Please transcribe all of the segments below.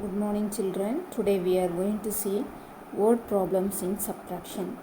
Good morning children. Today we are going to see word problems in subtraction.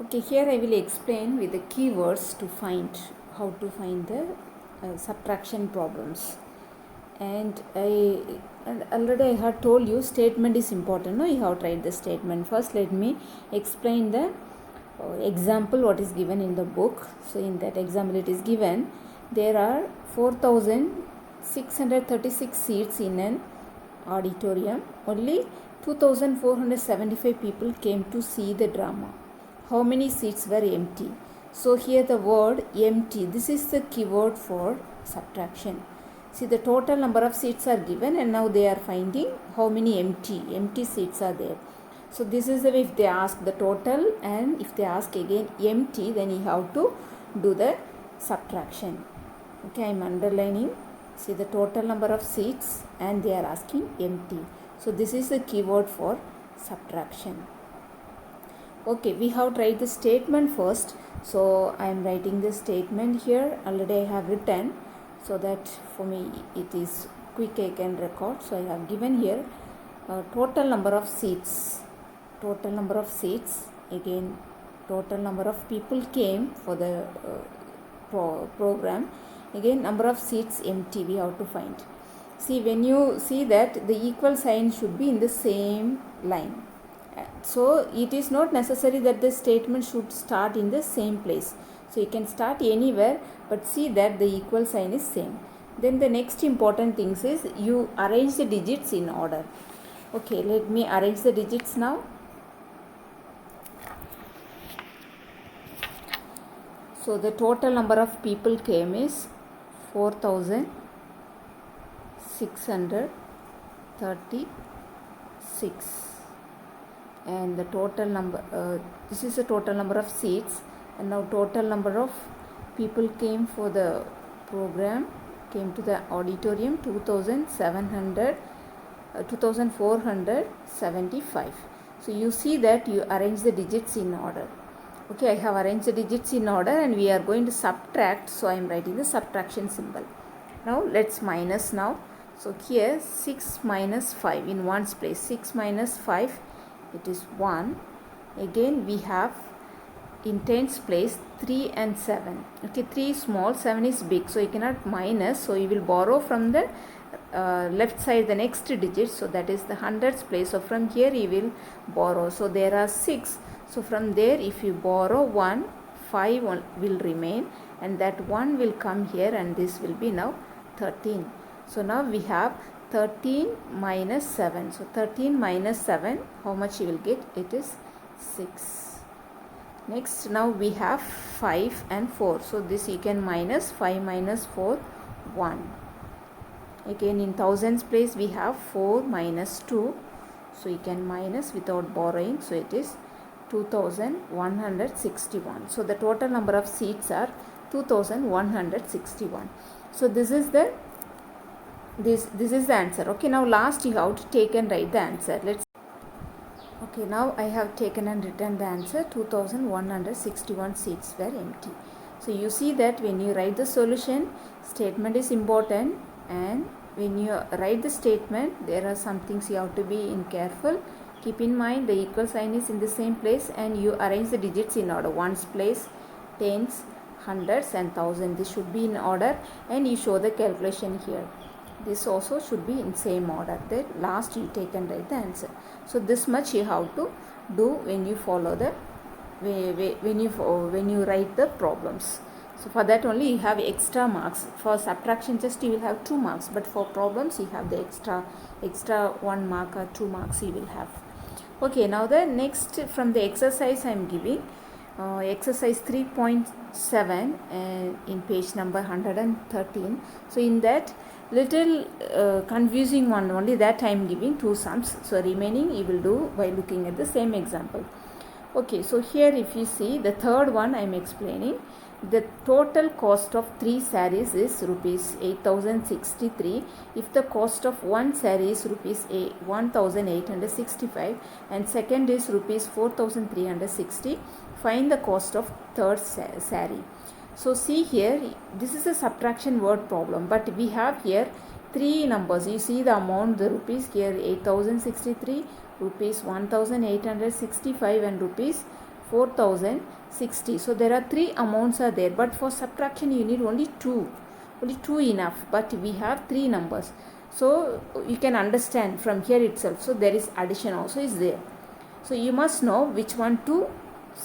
Okay, here I will explain with the keywords to find how to find the subtraction problems. And already I have told you statement is important. No, you have tried the statement. First let me explain the example what is given in the book. So in that example it is given there are 4,636 seats in an auditorium. Only 2,475 people came to see the drama. How many seats were empty? So here the word empty, this is the keyword for subtraction. See, the total number of seats are given and now they are finding how many empty seats are there. So this is the way if they ask the total and if they ask again empty, then you have to do the subtraction. Okay, I am underlining. See the total number of seats and they are asking empty. So this is the keyword for subtraction. Okay, we have tried the statement first. So I am writing the statement here. Already I have written so that for me it is quick I can record. So I have given here total number of seats. Total number of seats. Again total number of people came for the program. Again number of seats empty we have to find. See, when you see that the equal sign should be in the same line. So it is not necessary that the statement should start in the same place. So you can start anywhere, but see that the equal sign is same. Then the next important thing is you arrange the digits in order. Okay, let me arrange the digits now. So the total number of people came is 4,636 and the total number this is the total number of seats, and now total number of people came for the program, came to the auditorium 2,475. So you see that you arrange the digits in order. Okay, I have arranged the digits in order and we are going to subtract. So I am writing the subtraction symbol. Now let's minus now. So here 6 minus 5 in ones place. 6 minus 5, it is 1. Again we have in tens place 3 and 7. Okay, 3 is small, 7 is big. So you cannot minus. So you will borrow from the left side the next digit. So that is the hundreds place. So from here you will borrow. So there are 6. So from there if you borrow 1, 5 will remain and that 1 will come here and this will be now 13. So now we have 13 minus 7. So 13 minus 7, how much you will get? It is 6. Next now we have 5 and 4. So this you can minus 5 minus 4, 1. Again in thousands place we have 4 minus 2. So you can minus without borrowing. So it is 2,161. So the total number of seats are 2,161. So this is the answer. Okay, now last you have to take and write the answer. Okay, now I have taken and written the answer. 2,161 seats were empty. So you see that when you write the solution, statement is important, and when you write the statement, there are some things you have to be careful. Keep in mind the equal sign is in the same place and you arrange the digits in order. Ones place, tens, hundreds and thousand. This should be in order and you show the calculation here. This also should be in same order. Then last you take and write the answer. So this much you have to do when you follow the when you write the problems. So for that only you have extra marks. For subtraction just you will have 2 marks, but for problems you have the extra 1 mark or 2 marks you will have. Okay, now the next from the exercise I am giving exercise 3.7 in page number 113. So in that little confusing one only, that I am giving 2 sums. So remaining you will do by looking at the same example. Okay, so here if you see the third one I am explaining. The total cost of 3 sarees is rupees 8,063. If the cost of one saree is rupees 1,865 and second is rupees 4,360, find the cost of third saree. So see here, this is a subtraction word problem, but we have here three numbers. You see the amount, the rupees here 8063, rupees 1865 and rupees 4060. So there are three amounts are there, but for subtraction you need only two enough, but we have three numbers. So you can understand from here itself. So there is addition also is there. So you must know which one to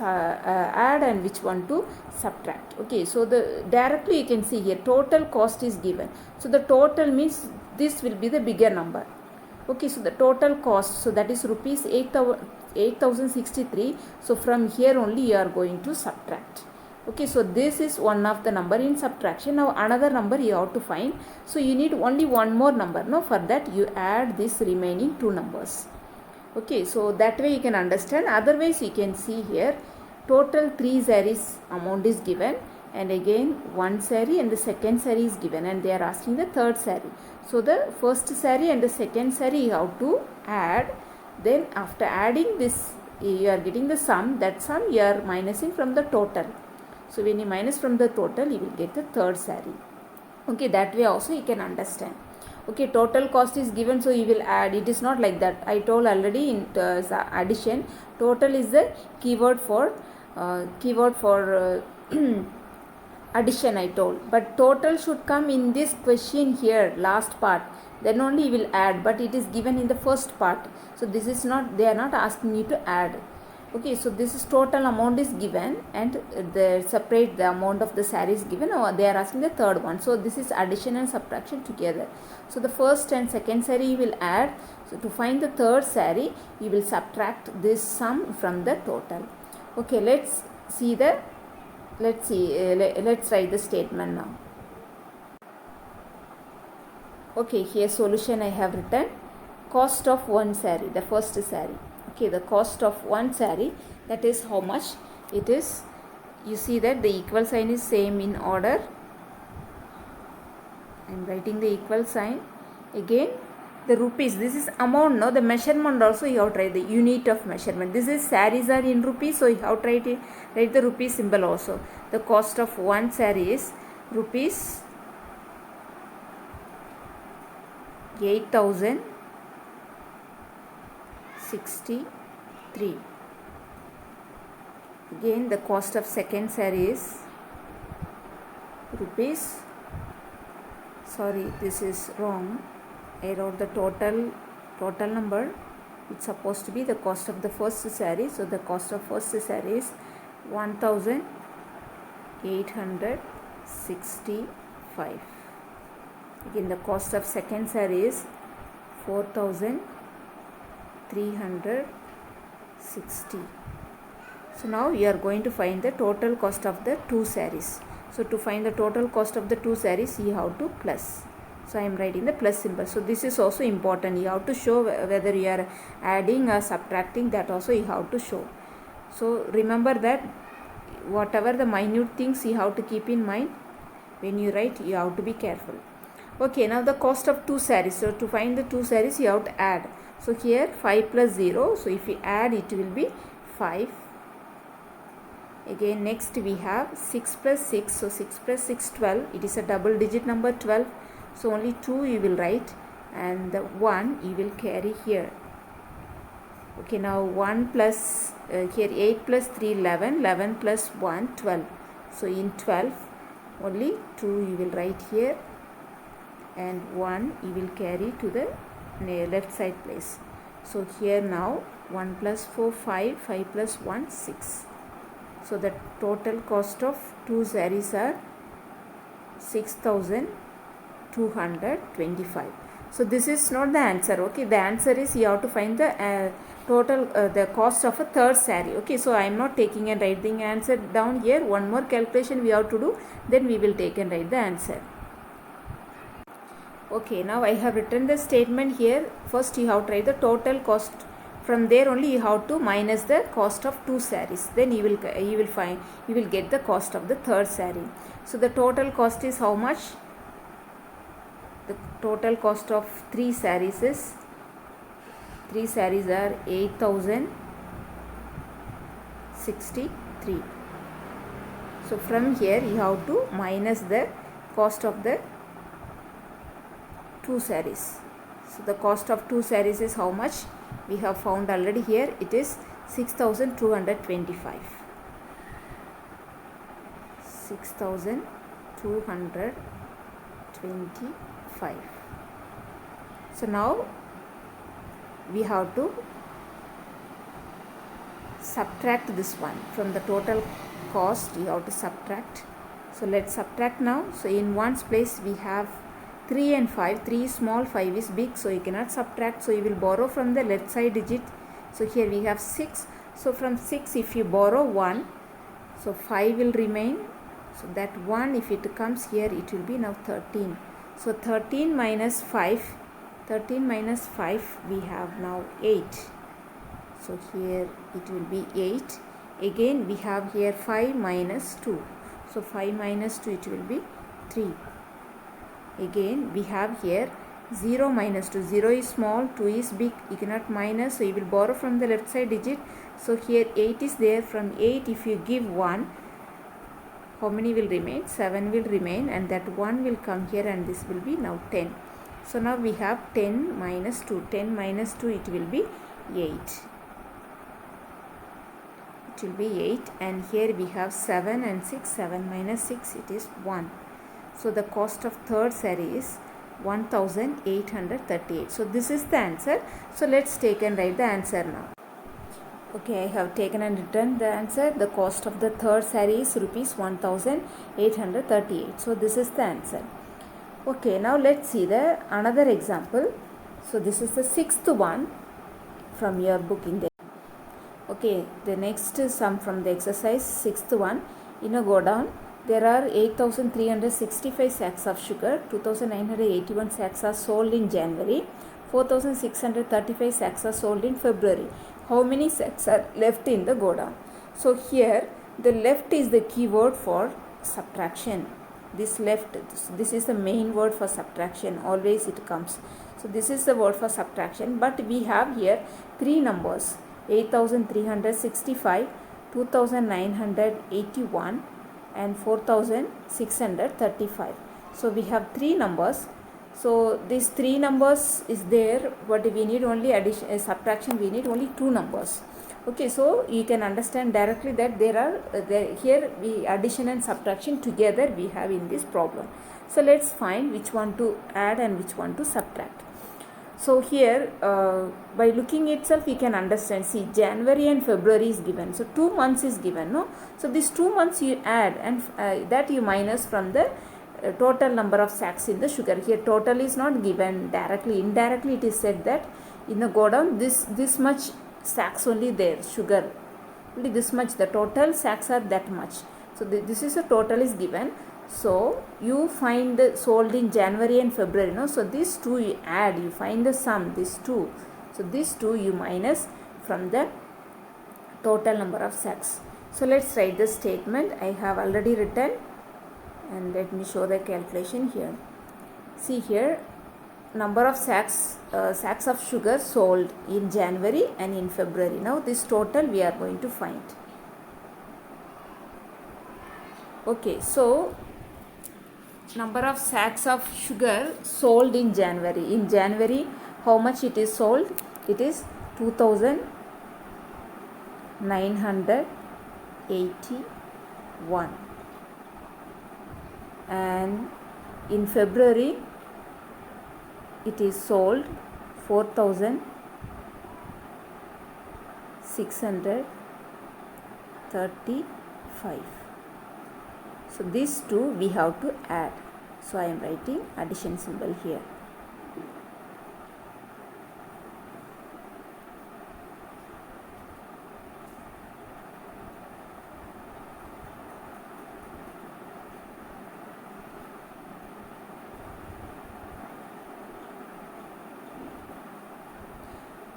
add and which one to subtract. Okay, so the directly you can see here total cost is given. So the total means this will be the bigger number. Okay, so the total cost, so that is rupees 8063. So from here only you are going to subtract. Okay, so this is one of the number in subtraction. Now another number you have to find. So you need only one more number. Now for that you add this remaining two numbers. Okay, so that way you can understand. Otherwise you can see here total 3 sarees amount is given, and again one saree and the second saree is given, and they are asking the third saree. So the first saree and the second saree you have to add. Then after adding this you are getting the sum. That sum you are minusing from the total. So when you minus from the total you will get the third saree. Okay, that way also you can understand. Okay, total cost is given, so you will add. It is not like that. I told already in addition. Total is the keyword for addition I told. But total should come in this question here, last part. Then only you will add. But it is given in the first part. So this is not. They are not asking you to add. Okay, so this is total amount is given, and the separate the amount of the saree is given, or they are asking the third one. So this is addition and subtraction together. So the first and second saree you will add. So to find the third saree you will subtract this sum from the total. Okay, let's write the statement now. Okay, here solution I have written. Cost of one saree, the first saree. Okay, the cost of one saree, that is how much it is. You see that the equal sign is same in order. I am writing the equal sign. Again the rupees, this is amount. No, the measurement also you have to write the unit of measurement. This is sarees are in rupees, so you have to write the rupee symbol also. The cost of one saree is rupees 8063. Again the cost of second saree is rupees, sorry this is wrong, I wrote the total number. It's supposed to be the cost of the first saree. So the cost of first saree is 1865. Again the cost of second saree is 4360. So now you are going to find the total cost of the two sarees. So to find the total cost of the two sarees you have to plus. So I am writing the plus symbol. So this is also important. You have to show whether you are adding or subtracting, that also you have to show. So remember that whatever the minute things you have to keep in mind when you write, you have to be careful. Okay, now the cost of two sarees. So to find the two sarees you have to add. So here 5 plus 0. So if you add it will be 5. Again next we have 6 plus 6. So 6 plus 6 12. It is a double digit number 12. So only 2 you will write, and the 1 you will carry here. Okay, now 1 plus here 8 plus 3 11, 11 plus 1 12. So in 12 only 2 you will write here, and 1 you will carry to the left side place. So here now 1 plus 4 5, 5 plus 1 6. So the total cost of two sarees are 6225. So this is not the answer. Okay, the answer is you have to find the total the cost of a third saree. Okay, so I am not taking and writing answer down here. One more calculation we have to do, then we will take and write the answer. Okay, now I have written the statement here. First you have to write the total cost. From there only you have to minus the cost of two sarees. Then you will get the cost of the third saree. So the total cost is how much? The total cost of three sarees is, three sarees are 8063. So from here you have to minus the cost of the 2 sarees. So the cost of 2 sarees is how much? We have found already here. It is 6,225. 6,225. So now we have to subtract this one from the total cost. You have to subtract. So let's subtract now. So in ones place we have 3 and 5. 3 is small, 5 is big, so you cannot subtract. So you will borrow from the left side digit. So here we have 6. So from 6 if you borrow 1, so 5 will remain. So that 1, if it comes here, it will be now 13. So 13 minus 5, 13 minus 5 we have now 8. So here it will be 8. Again we have here 5 minus 2. So 5 minus 2, it will be 3. Again we have here 0 minus 2. 0 is small, 2 is big. You cannot minus, so you will borrow from the left side digit. So here 8 is there. From 8 if you give 1, how many will remain? 7 will remain, and that 1 will come here, and this will be now 10. So now we have 10 minus 2. 10 minus 2, it will be 8. It will be 8, and here we have 7 and 6. 7 minus 6, it is 1. So the cost of third saree is 1,838. So this is the answer. So let's take and write the answer now. Okay, I have taken and written the answer. The cost of the third saree is rupees 1,838. So this is the answer. Okay, now let's see the another example. So this is the sixth one from your book in there. Okay, the next sum from the exercise, sixth one. In a godown, there are 8,365 sacks of sugar. 2,981 sacks are sold in January. 4,635 sacks are sold in February. How many sacks are left in the godown? So here the left is the keyword for subtraction. This left, this is the main word for subtraction. Always it comes. So this is the word for subtraction. But we have here three numbers: 8,365, 2,981 and 4,635. So we have three numbers. So these three numbers is there, but we need only addition, subtraction. We need only two numbers. Okay, so you can understand directly that there are here we addition and subtraction together we have in this problem. So let's find which one to add and which one to subtract. So here by looking itself we can understand. See, January and February is given. So 2 months is given, no? So these 2 months you add, and that you minus from the total number of sacks in the sugar. Here total is not given directly. Indirectly it is said that in the godown this much sacks only there, sugar only this much, the total sacks are that much. So this is a total is given. So you find the sold in January and February, no? So these two you add, you find the sum, these two. So these two you minus from the total number of sacks. So let's write the statement. I have already written, and let me show the calculation here. See here, number of sacks of sugar sold in January and in February. Now this total we are going to find. Okay, so number of sacks of sugar sold in January. In January, how much it is sold? It is 2,981. And in February it is sold 4,635. So these two we have to add. So I am writing addition symbol here.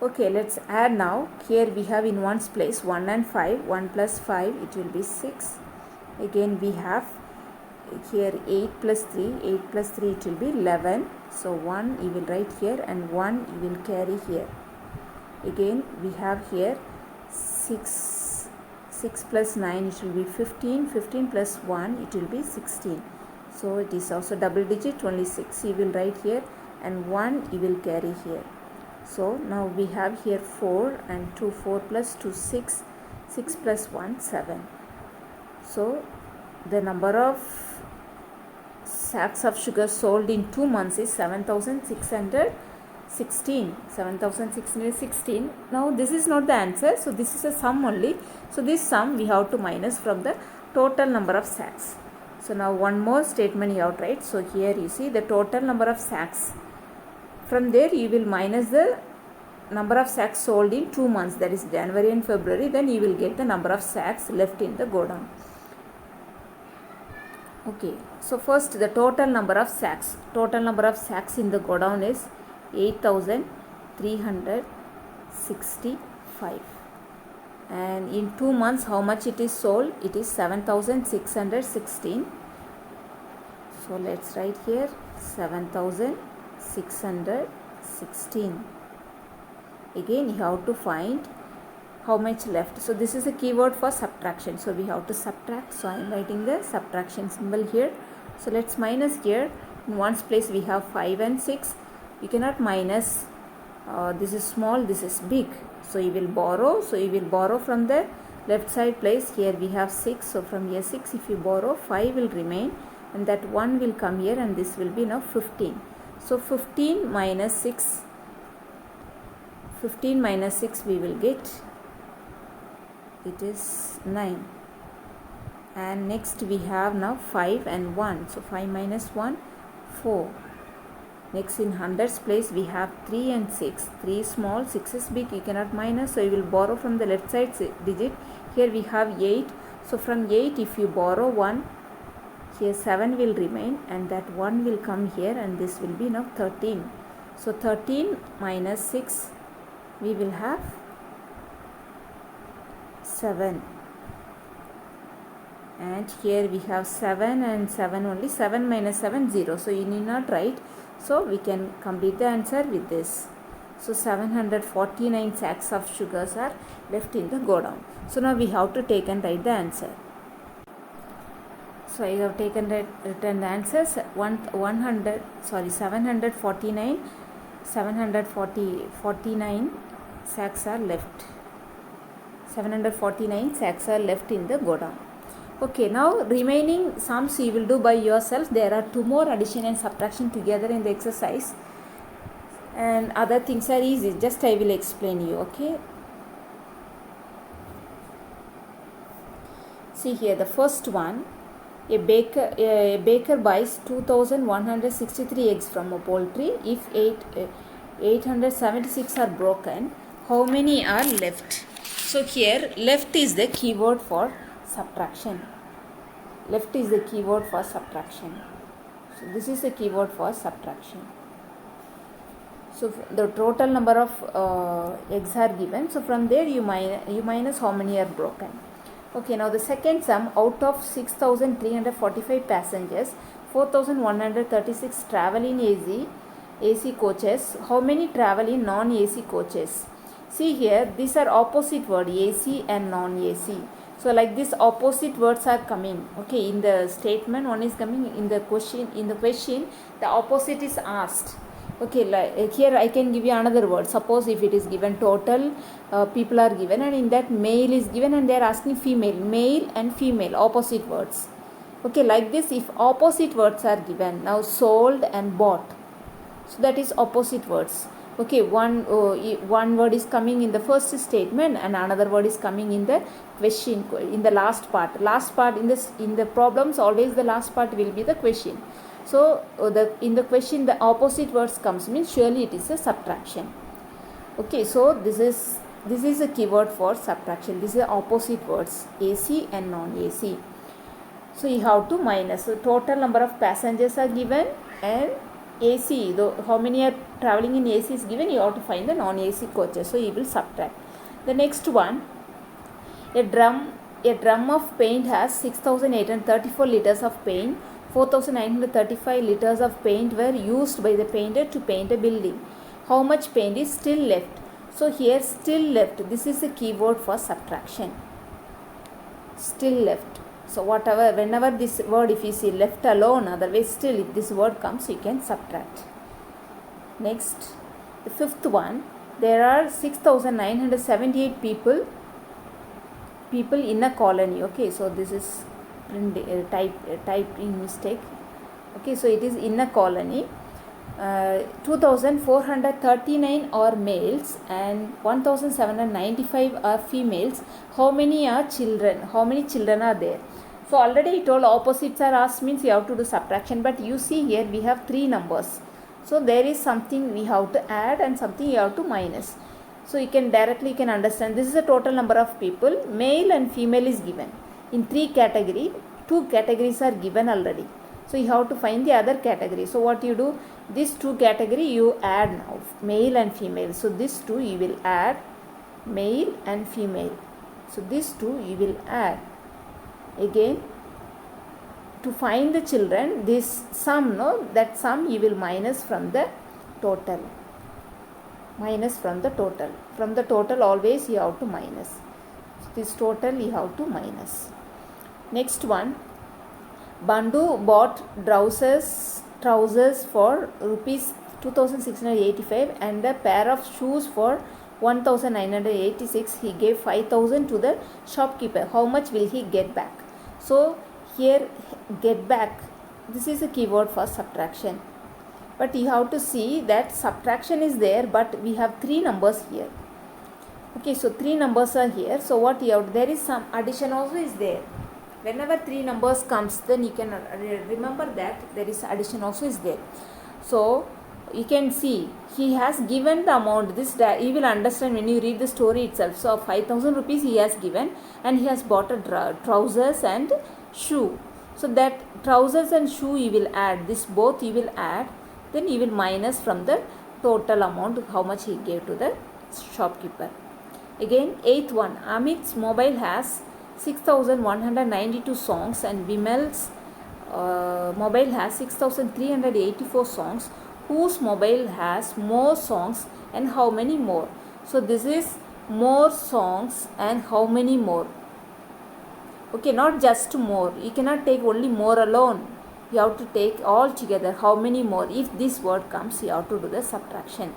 Okay, let's add now. Here we have in ones place 1 and 5. 1 plus 5, it will be 6. Again we have here 8 plus 3. 8 plus 3, it will be 11. So 1 you will write here and 1 you will carry here. Again we have here 6. 6 plus 9, it will be 15. 15 plus 1, it will be 16. So it is also double digit, only 6 you will write here. and 1 you will carry here. So now we have here 4 and 2, 4 plus 2, 6, 6 plus 1, 7. So the number of sacks of sugar sold in 2 months is 7,616. 7,616. Now this is not the answer, so this is a sum only. So this sum we have to minus from the total number of sacks. So now one more statement you have to write. So here you see the total number of sacks. From there you will minus the number of sacks sold in 2 months, that is January and February. Then you will get the number of sacks left in the godown. Okay, so first the total number of sacks. Total number of sacks in the godown is 8,365. And in 2 months how much it is sold? It is 7,616. So let's write here 7,616. Again you have to find how much left. So this is a keyword for subtraction. So we have to subtract. So I am writing the subtraction symbol here. So let's minus here. In one's place we have 5 and 6. You cannot minus. This is small, this is big. So you will borrow. So you will borrow from the left side place. Here we have 6. So from here 6, if you borrow, 5 will remain. And that 1 will come here, and this will be now 15. So 15 minus 6. 15 minus 6 we will get. It is 9. And next we have now 5 and 1. So 5 minus 1, 4. Next in hundreds place we have 3 and 6. 3 is small, 6 is big. You cannot minus. So you will borrow from the left side digit. Here we have 8. So from 8 if you borrow 1, here 7 will remain, and that 1 will come here, and this will be now 13. So 13 minus 6 we will have 7. And here we have 7 and 7 only. 7 minus 7, 0. So you need not write. So we can complete the answer with this. So 749 sacks of sugars are left in the godown. So now we have to take and write the answer. So I have taken written the answers. 749 sacks are left. 749 sacks are left in the godown. Okay, now remaining sums you will do by yourself. There are 2 more addition and subtraction together in the exercise, and other things are easy. Just I will explain you. Okay. See here the first one. A baker buys 2,163 eggs from a poultry. If 876 are broken, how many are left? So here left is the keyword for subtraction. Left is the keyword for subtraction. So this is the keyword for subtraction. So the total number of eggs are given. So from there you minus how many are broken. Okay, now the second sum, out of 6,345 passengers, 4,136 travel in AC coaches. How many travel in non-AC coaches? See here, these are opposite word, AC and non-AC. So like this opposite words are coming. Okay, in the statement one is coming, in the question the opposite is asked. Okay, like here I can give you another word. Suppose if it is given total people are given, and in that male is given, and they are asking female, male and female, opposite words. Okay, like this if opposite words are given, now sold and bought, so that is opposite words. Okay, one word is coming in the first statement and another word is coming in the question, in the last part in the problems always the last part will be the question. So in the question the opposite words comes, means surely it is a subtraction. Okay, so this is a keyword for subtraction. This is the opposite words, AC and non-AC. So you have to minus. So total number of passengers are given, and AC, how many are traveling in AC is given. You have to find the non-AC coaches. So you will subtract. The next one, a drum of paint has 6,834 liters of paint. 4,935 liters of paint were used by the painter to paint a building. How much paint is still left? So here still left, this is a keyword for subtraction. Still left. So whenever this word if you see left alone, otherwise still if this word comes you can subtract. Next, the fifth one, there are 6,978 people in a colony. Okay, so this is typing mistake. Okay, so it is in a colony. 2,439 are males and 1,795 are females. How many are children? How many children are there? So already I told opposites are asked means you have to do subtraction, but you see here we have three numbers. So there is something we have to add and something you have to minus. So you can understand this is the total number of people. Male and female is given in three categories. Two categories are given already. So you have to find the other category. So what you do? These two category you add now, male and female. So this two you will add, male and female. So this two you will add. Again, to find the children, this sum, that sum you will minus from the total. Minus from the total. From the total always you have to minus. So this total you have to minus. Next one, Bandu bought trousers for rupees 2,685 and a pair of shoes for 1,986. He gave 5,000 to the shopkeeper. How much will he get back? So here get back, this is a keyword for subtraction. But you have to see that subtraction is there, but we have three numbers here. Okay, so three numbers are here. So what you have, there is some addition also is there. Whenever three numbers comes, then you can remember that there is addition also is there. So you can see he has given the amount. This you will understand when you read the story itself. So 5,000 rupees he has given and he has bought a trousers and shoe. So that trousers and shoe you will add. This both you will add. Then you will minus from the total amount how much he gave to the shopkeeper. Again, eighth one, Amit's mobile has 6,192 songs and Vimal's mobile has 6,384 songs. Whose mobile has more songs and how many more? So this is more songs and how many more. Okay, not just more. You cannot take only more alone. You have to take all together how many more. If this word comes, you have to do the subtraction.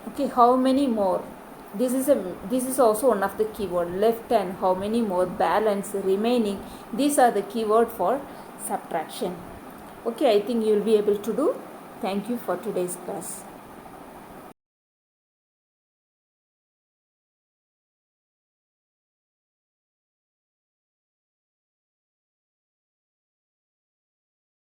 Okay, how many more? This is also one of the keyword. Left and how many more, balance, remaining. These are the keyword for subtraction. Okay, I think you will be able to do. Thank you for today's class.